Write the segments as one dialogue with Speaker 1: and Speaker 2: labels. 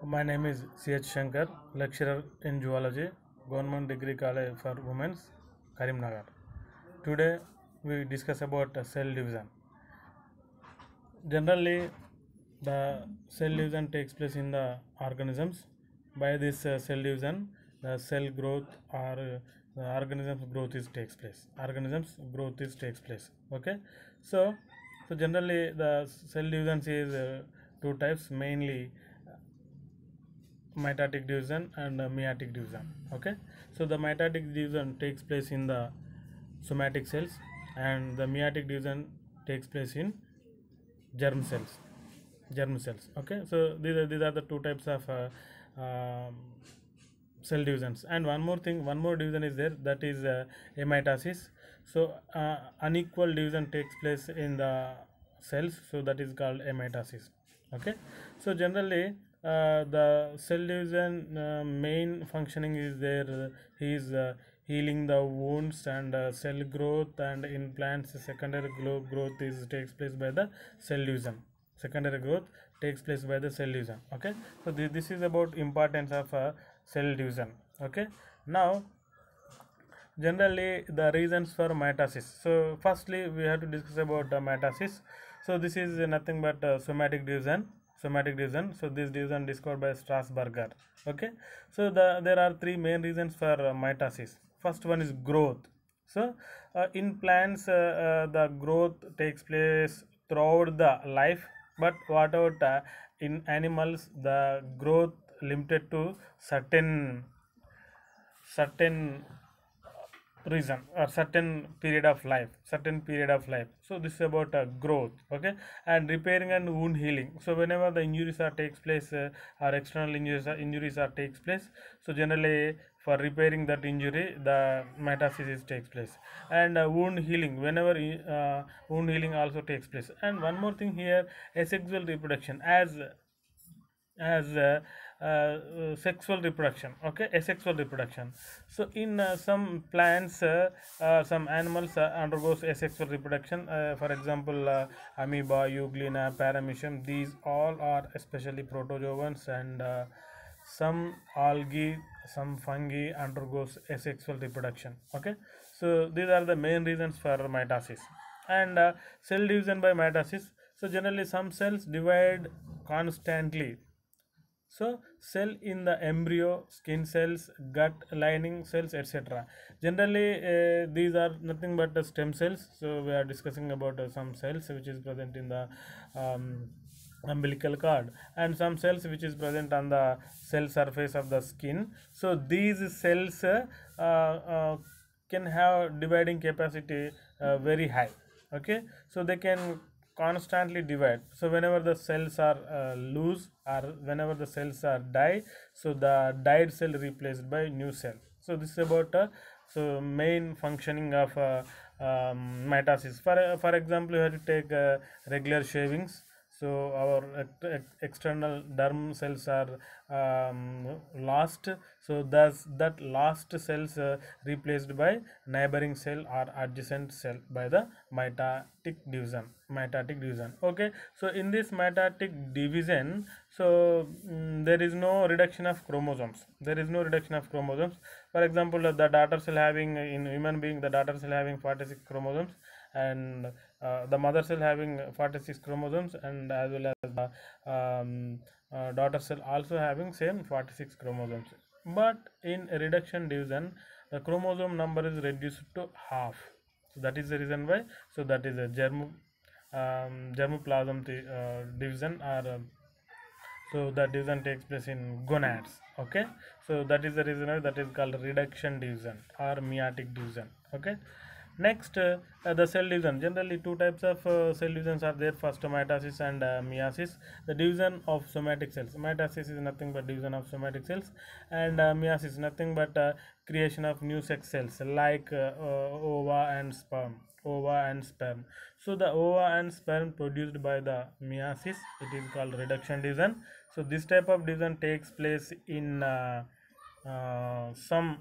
Speaker 1: My name is C.H. Shankar, lecturer in zoology, Government Degree College for Women's, Karimnagar. Today we discuss about cell division. Generally, the cell division takes place in the organisms. By this cell division, the cell growth or the organism's growth is takes place. Organisms growth is takes place. Okay, so generally the cell division is two types, mainly mitotic division and meiotic division. Okay, so the mitotic division takes place in the somatic cells and the meiotic division takes place in germ cells. Okay, so these are the two types of um cell divisions. And one more division is there, that is amitosis. So unequal division takes place in the cells, so that is called amitosis. Okay, so generally the cell division main functioning is there is healing the wounds and cell growth, and in plants secondary growth is takes place by the cell division. Secondary growth takes place by the cell division. Okay, so this is about importance of cell division. Okay, now generally the reasons for mitosis. So firstly we have to discuss about mitosis. So this is nothing but somatic division. So this division discovered by Strasburger. Okay, so there are three main reasons for mitosis. First one is growth. So in plants the growth takes place throughout the life, but what about in animals, the growth limited to certain reason or certain period of life. So this is about growth. Okay, and repairing and wound healing. So whenever the injuries are takes place or external injuries are takes place, so generally for repairing that injury the metastasis takes place. And wound healing, whenever wound healing also takes place. And one more thing here, asexual reproduction, as sexual reproduction. Okay, asexual reproduction. So in some plants some animals undergoes asexual reproduction, for example amoeba, euglena, paramecium, these all are especially protozoans. And some algae, some fungi undergoes asexual reproduction. Okay, so these are the main reasons for mitosis. And cell division by mitosis. So generally some cells divide constantly. So cell in the embryo, skin cells, gut lining cells, etc. Generally these are nothing but the stem cells. So we are discussing about some cells which is present in the umbilical cord, and some cells which is present on the cell surface of the skin. So these cells can have dividing capacity very high. Okay, so they can constantly divide. So whenever the cells are loose or whenever the cells are die, so the died cell replaced by new cell. So this is about so main functioning of mitosis. For example, you have to take regular shavings. So our external derm cells are lost, so thus that last cells replaced by neighboring cell or adjacent cell by the mitotic division. Okay, so in this mitotic division, so there is no reduction of chromosomes. For example, the daughter cell having, in human being, the daughter cell having 46 chromosomes, and the mother cell having 46 chromosomes, and as well as the daughter cell also having same 46 chromosomes. But in reduction division the chromosome number is reduced to half. So that is the reason why. So that is a germplasm division, or so that division takes place in gonads. Okay, so that is the reason why that is called reduction division or meiotic division. Okay, next the cell division. Generally two types of cell divisions are there. First, mitosis and meiosis. The division of somatic cells. Mitosis is nothing but division of somatic cells, and meiosis nothing but creation of new sex cells like ova and sperm. So the ova and sperm produced by the meiosis, it is called reduction division. So this type of division takes place in some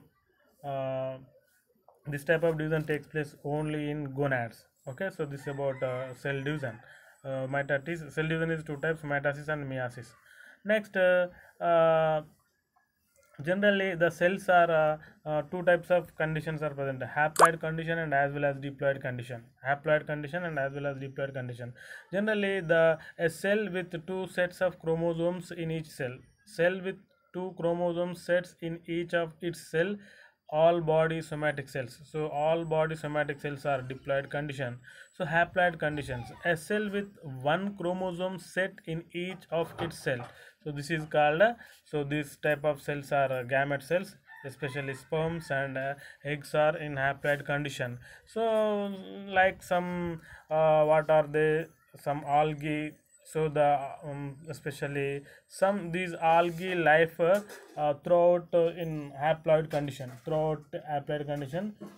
Speaker 1: this type of division takes place only in gonads. Okay, so this is about cell division. Mitosis, cell division is two types, mitosis and meiosis. Next, generally the cells are two types of conditions are present: haploid condition and as well as diploid condition. Haploid condition and as well as diploid condition. Generally, the a cell with two sets of chromosomes in each cell with two chromosome sets in each of its cell, all body somatic cells. So all body somatic cells are diploid condition. So haploid conditions: a cell with one chromosome set in each of its cell. So this is called so this type of cells are gamete cells, especially sperms and eggs are in haploid condition. So like some what are they, some algae. So the especially some these algae life throughout in haploid condition,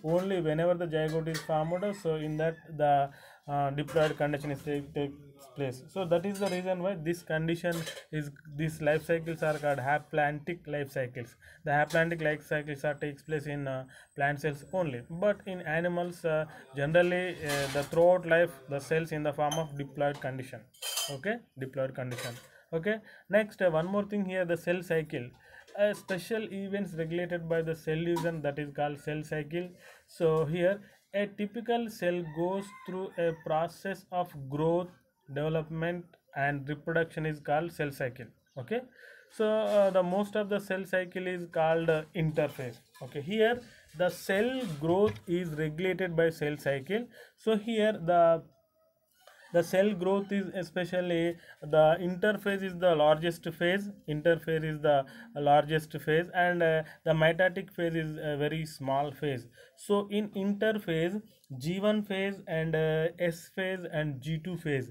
Speaker 1: only whenever the zygote is formed, so in that the diploid condition is takes place. So that is the reason why this condition is, these life cycles are called haplantic life cycles. The haplantic life cycles are takes place in plant cells only, but in animals generally the throughout life the cells in the form of diploid condition. Okay, diploid condition. Okay, next one more thing here, the cell cycle. Special events regulated by the cell division, that is called cell cycle. So here a typical cell goes through a process of growth, development and reproduction is called cell cycle. Okay, so the most of the cell cycle is called interphase. Okay, here the cell growth is regulated by cell cycle. So here the cell growth is especially the interphase is the largest phase. Interphase is the largest phase, and the mitotic phase is a very small phase. So in interphase, G1 phase and S phase and G2 phase.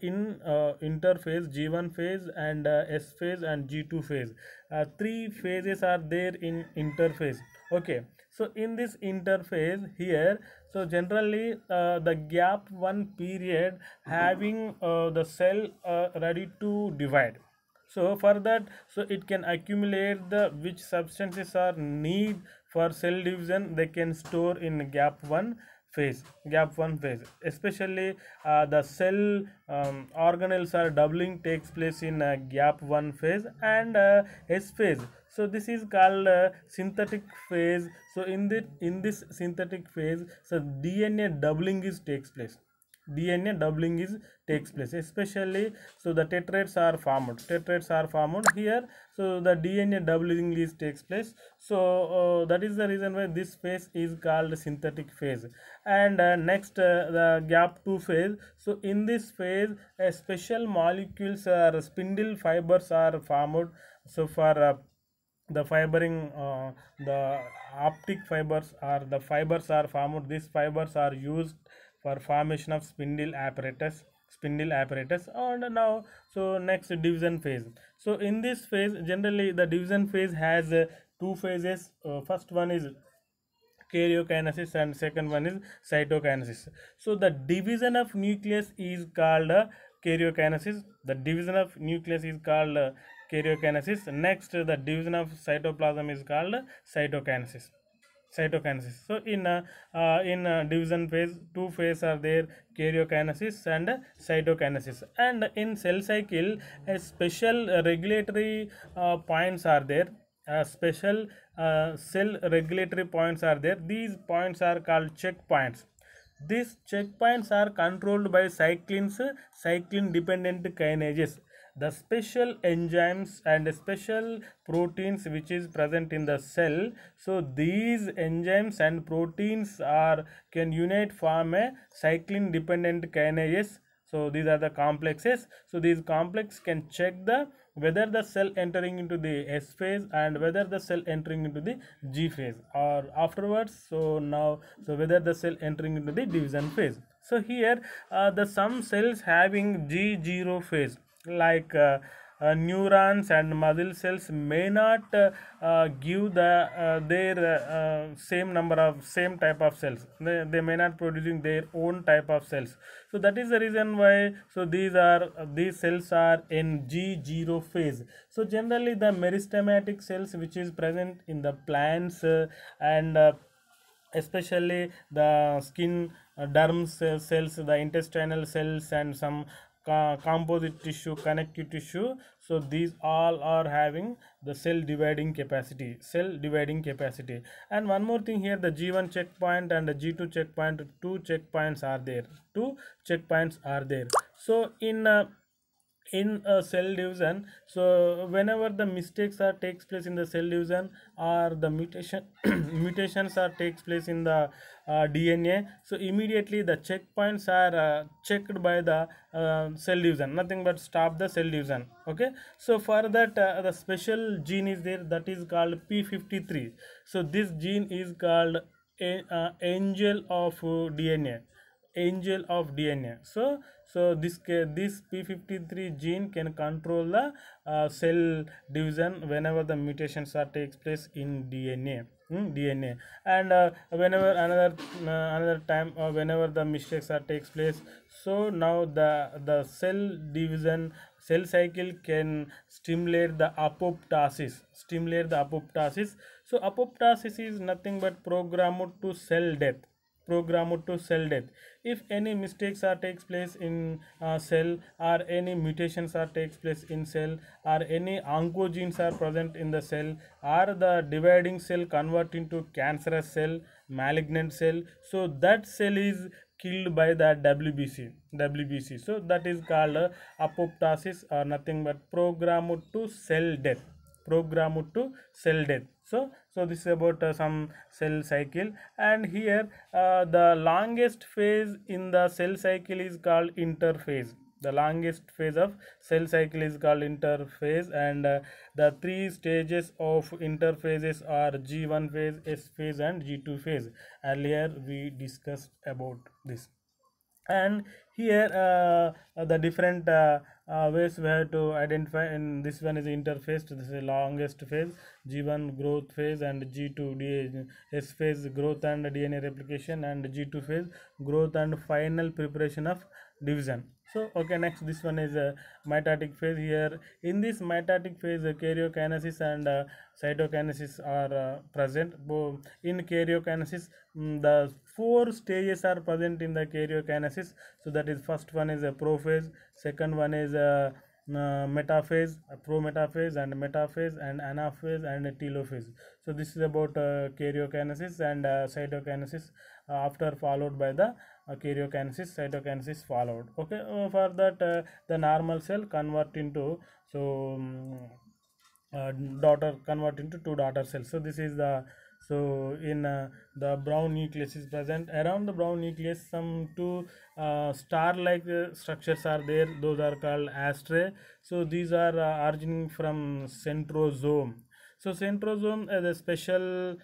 Speaker 1: In interphase, G1 phase and S phase and G2 phase, three phases are there in interphase. Okay, so in this interphase here, so generally the gap one period having the cell ready to divide. So for that, so it can accumulate the which substances are need for cell division, they can store in gap one phase. Especially the cell organelles are doubling takes place in gap 1 phase and S phase. So this is called synthetic phase. So in this synthetic phase, so DNA doubling is takes place. DNA doubling is takes place, especially so the tetrads are formed here. So the DNA doubling is takes place. So that is the reason why this phase is called synthetic phase. And next the gap 2 phase. So in this phase special molecules or spindle fibers are formed. So for the fibering the optic fibers or the fibers are formed, these fibers are used for formation of spindle apparatus. And now, so next division phase. So in this phase, generally the division phase has two phases. First one is karyokinesis and second one is cytokinesis. So the division of nucleus is called karyokinesis. The division of nucleus is called karyokinesis. Next, the division of cytoplasm is called cytokinesis. So in division phase, two phases are there: karyokinesis and cytokinesis. And in cell cycle, a special regulatory points are there. Special cell regulatory points are there. These points are called checkpoints. These checkpoints are controlled by cyclin dependent kinases, the special enzymes and special proteins which is present in the cell. So these enzymes and proteins are can unite form a cyclin dependent kinases. So these are the complexes. So these complex can check the whether the cell entering into the S phase and whether the cell entering into the G phase or afterwards. So now, so whether the cell entering into the division phase. So here the some cells having G0 phase, like neurons and muscle cells may not give their same number of same type of cells. They may not producing their own type of cells. So that is the reason why, so these cells are in G0 phase. So generally the meristematic cells which is present in the plants and especially the skin cells, the intestinal cells and some composite tissue, connective tissue. So these all are having the cell dividing capacity. And one more thing here, the G1 checkpoint and the G2 checkpoint, two checkpoints are there. So in a cell division, so whenever the mistakes are takes place in the cell division, or the mutation mutations are takes place in the DNA, so immediately the checkpoints are checked by the cell division, nothing but stop the cell division. Okay, so for that the special gene is there, that is called P53. So this gene is called angel of DNA. So this P53 gene can control the cell division whenever the mutations are takes place in DNA. And whenever another time, whenever the mistakes are takes place, so now the cell cycle can stimulate the apoptosis. So apoptosis is nothing but programmed to cell death. If any mistakes are takes place in cell, or any mutations are takes place in cell, or any oncogenes are present in the cell, or the dividing cell convert into cancerous cell, malignant cell, so that cell is killed by the WBC. So that is called apoptosis, or nothing but programmed to cell death. So this is about some cell cycle. And here the longest phase in the cell cycle is called interphase. The longest phase of cell cycle is called interphase. And the three stages of interphases are G1 phase, S phase, and G2 phase. Earlier we discussed about this. And here the different ways we have to identify, and this one is interphase. This is the longest phase, G1 growth phase, and G2 S phase, growth and DNA replication, and G2 phase, growth and final preparation of division. So okay, next this one is mitotic phase. Here in this mitotic phase, karyokinesis and cytokinesis are present. In karyokinesis, the four stages are present in the karyokinesis. So that is, first one is a prophase, second one is metaphase, prometaphase, and metaphase, and anaphase, and telophase. So this is about karyokinesis and cytokinesis, after followed by the karyokinesis, cytokinesis followed. Okay, for that the normal cell convert into, so daughter convert into two daughter cells. So this is the, so in the brown nucleus is present. Around the brown nucleus, some two star-like structures are there. Those are called astrae. So these are originating from centrosome. So centrosome is a special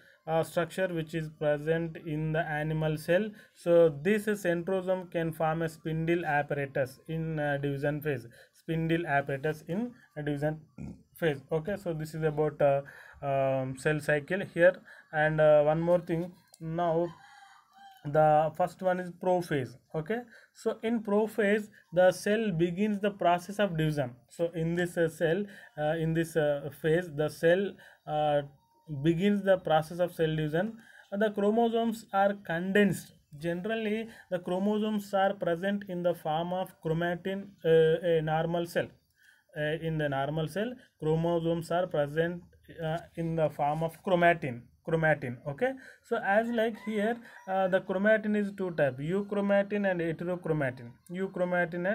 Speaker 1: structure which is present in the animal cell. So this centrosome can form a spindle apparatus in division phase. Okay, so this is about cell cycle here. And one more thing, now the first one is prophase. Okay, so in prophase, the cell begins the process of division. So in this phase, the cell begins the process of cell division. The chromosomes are condensed. Generally the chromosomes are present in the form of chromatin. A normal cell, in the normal cell, chromosomes are present in the form of chromatin. Okay, so as like here, the chromatin is two type, euchromatin and heterochromatin. Euchromatin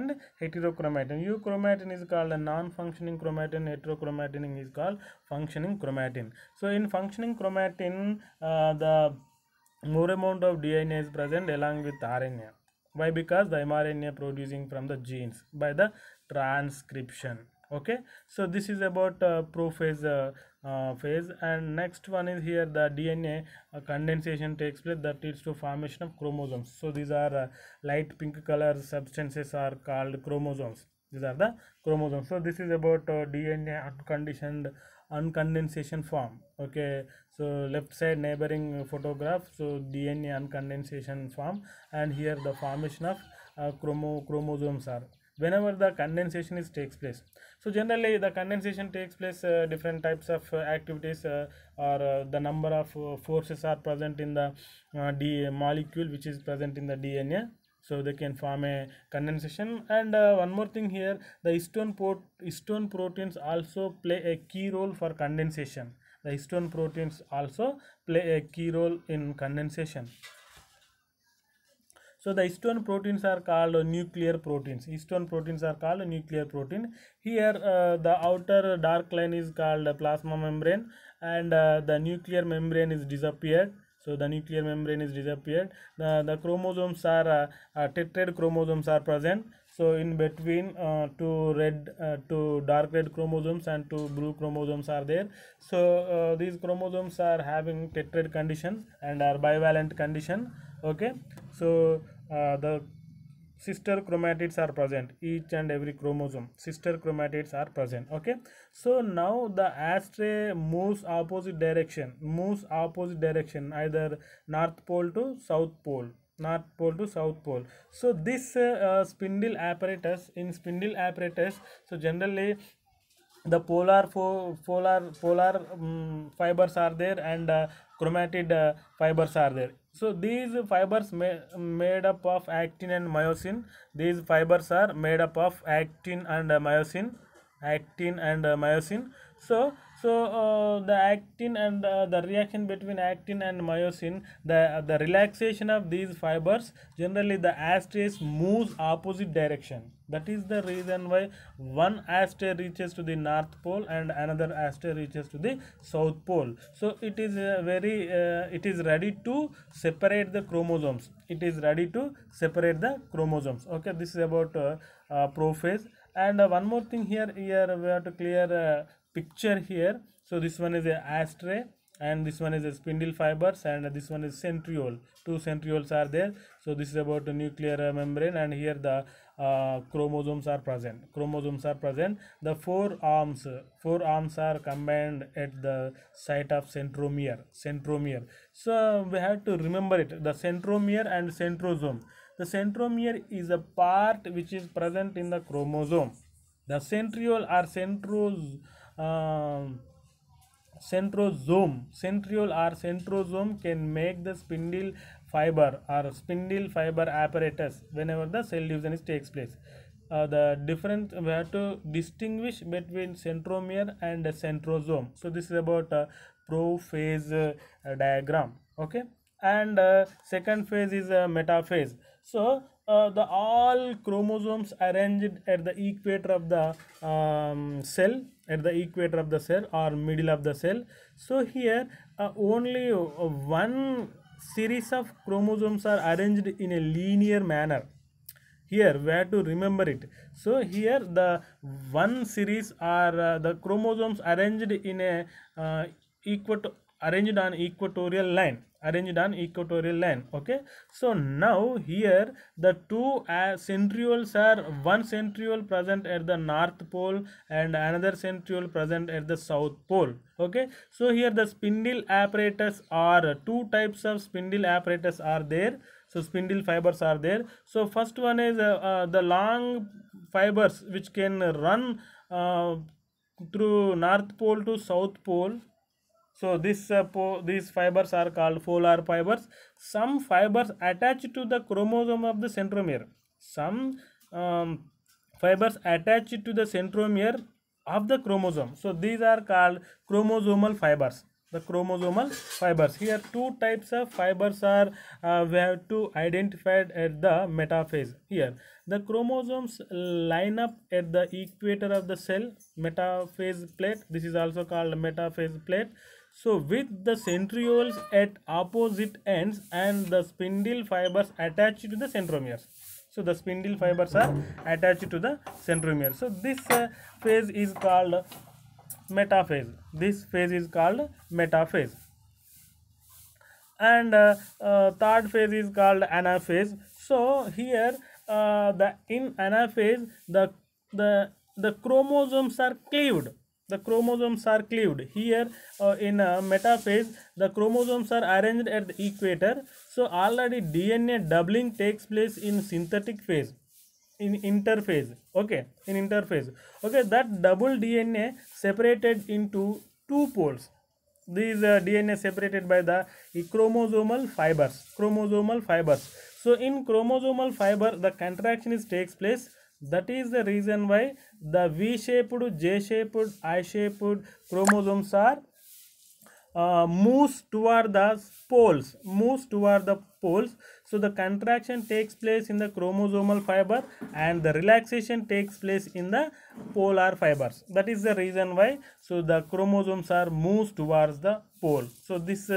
Speaker 1: is called a non-functioning chromatin, heterochromatin is called functioning chromatin. So in functioning chromatin, the more amount of DNA is present along with RNA. Why? Because the mRNA producing from the genes by the transcription. Okay, so this is about prophase phase. And next one is here, the DNA condensation takes place, that leads to formation of chromosomes. So these are light pink color substances are called chromosomes. These are the chromosomes. So this is about DNA uncondensation form. Okay, so left side neighboring photograph, so DNA uncondensation form, and here the formation of chromosomes are whenever the condensation is takes place. So generally the condensation takes place, different types of activities, or the number of forces are present in the molecule which is present in the DNA. so they can form a condensation. And one more thing here, the histone proteins also play a key role for condensation. The histone proteins also play a key role in condensation. So the histone proteins are called nuclear proteins. Histone proteins are called nuclear protein. Here the outer dark line is called plasma membrane, and the nuclear membrane is disappeared. So the nuclear membrane is disappeared. The chromosomes are tetrad chromosomes are present. So in between two dark red chromosomes and two blue chromosomes are there. So these chromosomes are having tetrad condition and are bivalent condition. Okay, so the sister chromatids are present, each and every chromosome sister chromatids are present. Okay, so now the ashtray moves opposite direction, either north pole to south pole, so this spindle apparatus, so generally the polar fibers are there, and chromatid fibers are there. So these fibers made up of actin and myosin. These fibers are made up of actin and myosin. So the actin and the reaction between actin and myosin, the relaxation of these fibers, generally the ashtrays moves opposite direction. That is the reason why one astray reaches to the north pole and another astray reaches to the south pole. So it is it is ready to separate the chromosomes. Okay, this is about prophase. And one more thing here we have to clear a picture here. So this one is a astray, and this one is a spindle fibers, and this one is centriole. Two centrioles are there. So this is about the nuclear membrane, and here the chromosomes are present. The four arms are combined at the site of centromere. So we have to remember it, the centromere and centrosome. The centromere is a part which is present in the chromosome. The centriole or centrosome can make the spindle fiber apparatus whenever the cell division takes place. The difference, we have to distinguish between centromere and centrosome. So this is about prophase diagram. Okay, and second phase is metaphase. So the all chromosomes arranged at the equator of the cell, or middle of the cell. So here only one series of chromosomes are arranged in a linear manner. Here we have to remember it. So here the one series are the chromosomes arranged in a arranged on equatorial line. Okay, so now here the two centrioles are, one centriole present at the north pole and another centriole present at the south pole. Okay, so here the spindle apparatus are two types of spindle apparatus are there. So spindle fibers are there. So first one is the long fibers which can run through north pole to south pole. So these fibers are called polar fibers. Some fibers attach to the chromosome of the centromere. Some fibers attach to the centromere of the chromosome. So these are called chromosomal fibers. Here two types of fibers are we have to identify at the metaphase. Here the chromosomes line up at the equator of the cell, metaphase plate. This is also called metaphase plate. So with the centrioles at opposite ends and the spindle fibers attached to the centromeres. So the spindle fibers are attached to the centromere. So this phase is called metaphase. And third phase is called anaphase. So here in anaphase the chromosomes are cleaved. Here in metaphase the chromosomes are arranged at the equator. So already DNA doubling takes place in synthetic phase, in interphase. Okay, that double DNA separated into two poles. These DNA separated by the chromosomal fibers. So So in chromosomal fiber, the contraction is takes place. That is the reason why the V-shaped, J-shaped, I-shaped chromosomes are moves toward the poles. So the contraction takes place in the chromosomal fiber and the relaxation takes place in the polar fibers. That is the reason why so the chromosomes are moves towards the pole. So this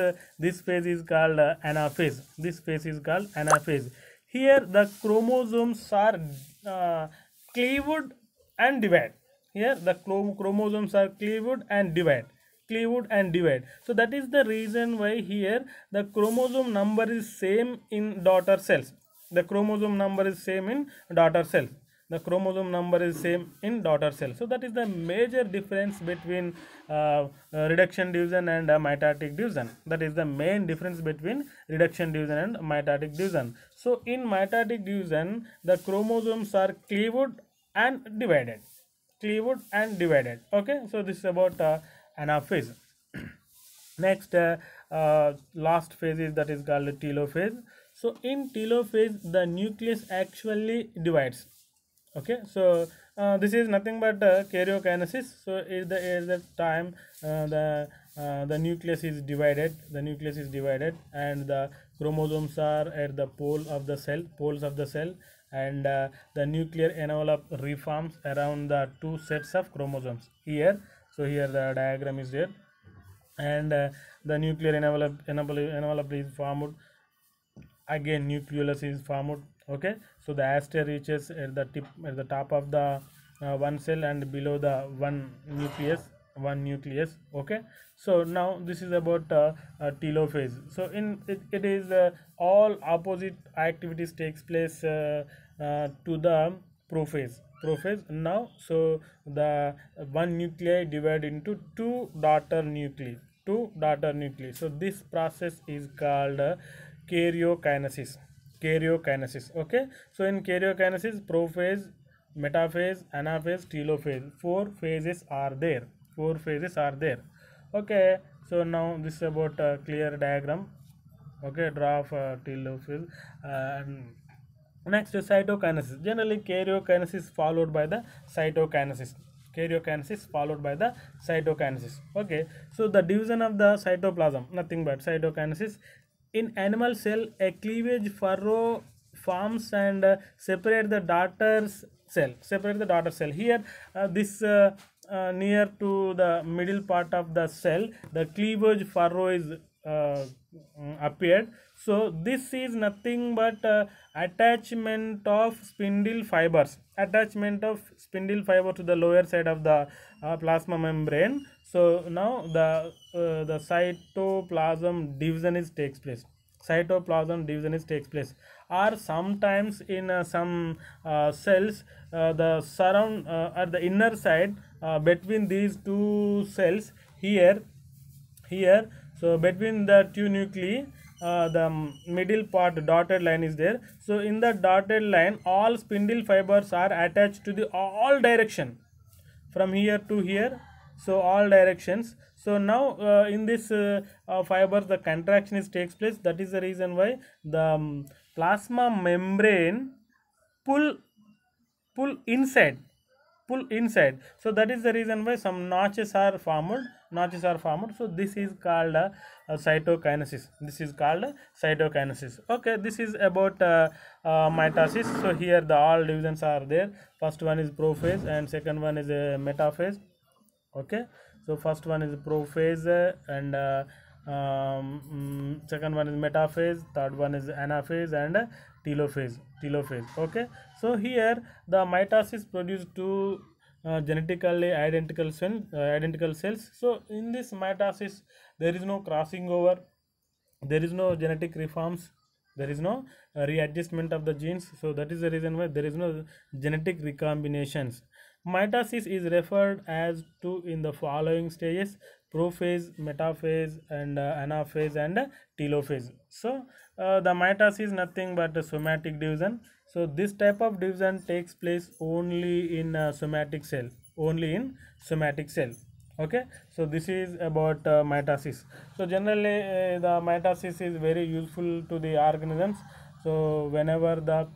Speaker 1: phase is called anaphase. This phase is called anaphase. Here the chromosomes are cleaved and divide. Here the chromosomes are cleaved and divide. So that is the reason why here the chromosome number is same in daughter cells. The chromosome number is same in daughter cells. The chromosome number is same in daughter cells. So that is the major difference between reduction division and mitotic division. That is the main difference between reduction division and mitotic division. So in mitotic division, the chromosomes are cleaved and divided. Okay, so this is about anaphase. Next, last phase is that is called telophase. So in telophase, the nucleus actually divides. Okay, so this is nothing but karyokinesis. So at the time the nucleus is divided, and the chromosomes are at the poles of the cell, and the nuclear envelope reforms around the two sets of chromosomes here. So here the diagram is there, and the nuclear envelope is formed. Again nucleus is formed. Okay, so the aster reaches at the top of the one cell and below the one nucleus. Okay, so now this is about telophase. So in it is all opposite activities takes place to the prophase. Now, so the one nuclei divide into two daughter nuclei. So this process is called karyokinesis. Okay, so in karyokinesis, prophase, metaphase, anaphase, telophase, four phases are there. Okay, so now this is about a clear diagram. Okay, draw of telophase. Next, cytokinesis. Generally karyokinesis followed by the cytokinesis. Okay, so the division of the cytoplasm, nothing but cytokinesis. In animal cell, a cleavage furrow forms and separate the daughter cell. Here this near to the middle part of the cell, the cleavage furrow is appeared. So this is nothing but attachment of spindle fibers to the lower side of the plasma membrane. So now the cytoplasm division takes place. Or sometimes in some cells, the surround at the inner side between these two cells here. So between the two nuclei, the middle part dotted line is there. So in the dotted line, all spindle fibers are attached to the all direction from here to here. So all directions. So now in this fibers, the contraction takes place. That is the reason why the plasma membrane pull inside. So that is the reason why some notches are formed. So this is called cytokinesis. Okay, this is about mitosis. So here the all divisions are there. First one is prophase and second one is metaphase. Okay, so first one is prophase and second one is metaphase, third one is anaphase and telophase. Okay, so here the mitosis produce two genetically identical cells. So in this mitosis there is no crossing over, there is no genetic reforms, there is no readjustment of the genes. So that is the reason why there is no genetic recombinations. Mitosis is referred as to in the following stages: prophase, metaphase and anaphase and telophase. So the mitosis is nothing but a somatic division. So this type of division takes place only in somatic cell. Okay, so this is about mitosis. So generally the mitosis is very useful to the organisms. So whenever the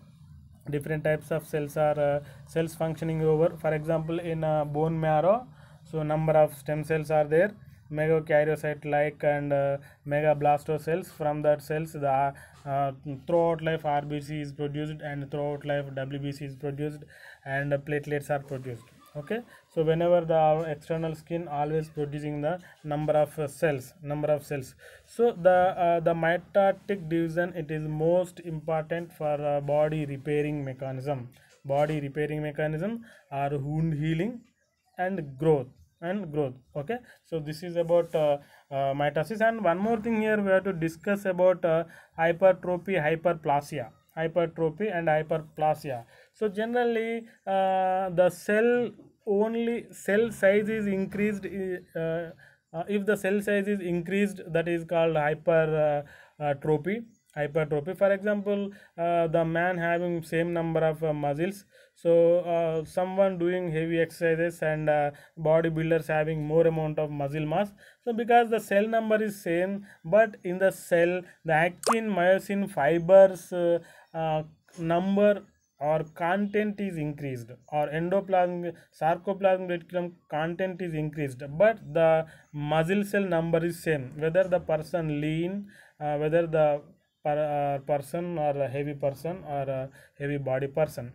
Speaker 1: different types of cells are cells functioning over, for example in bone marrow, so number of stem cells are there, megakaryocyte like and megablasto cells. From that cells the throughout life RBC is produced and throughout life WBC is produced and platelets are produced. Okay, so whenever the external skin always producing the number of cells. So the mitotic division, it is most important for body repairing mechanism or wound healing and growth. Okay, so this is about mitosis. And one more thing here we have to discuss about hypertrophy and hyperplasia. So generally the cell size is increased, if the cell size is increased, that is called hypertrophy. For example, the man having same number of muscles, so someone doing heavy exercises and bodybuilders having more amount of muscle mass, so because the cell number is same, but in the cell the actin myosin fibers number or content is increased, or endoplasm sarcoplasmic reticulum content is increased, but the muscle cell number is same, whether the person lean, whether the person or a heavy person or a heavy body person.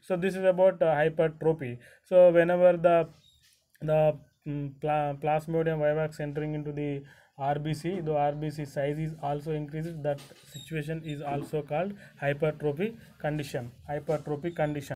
Speaker 1: So this is about hypertrophy. So whenever the plasmodium vivax entering into the RBC, the RBC size is also increases, that situation is also called hypertrophy condition.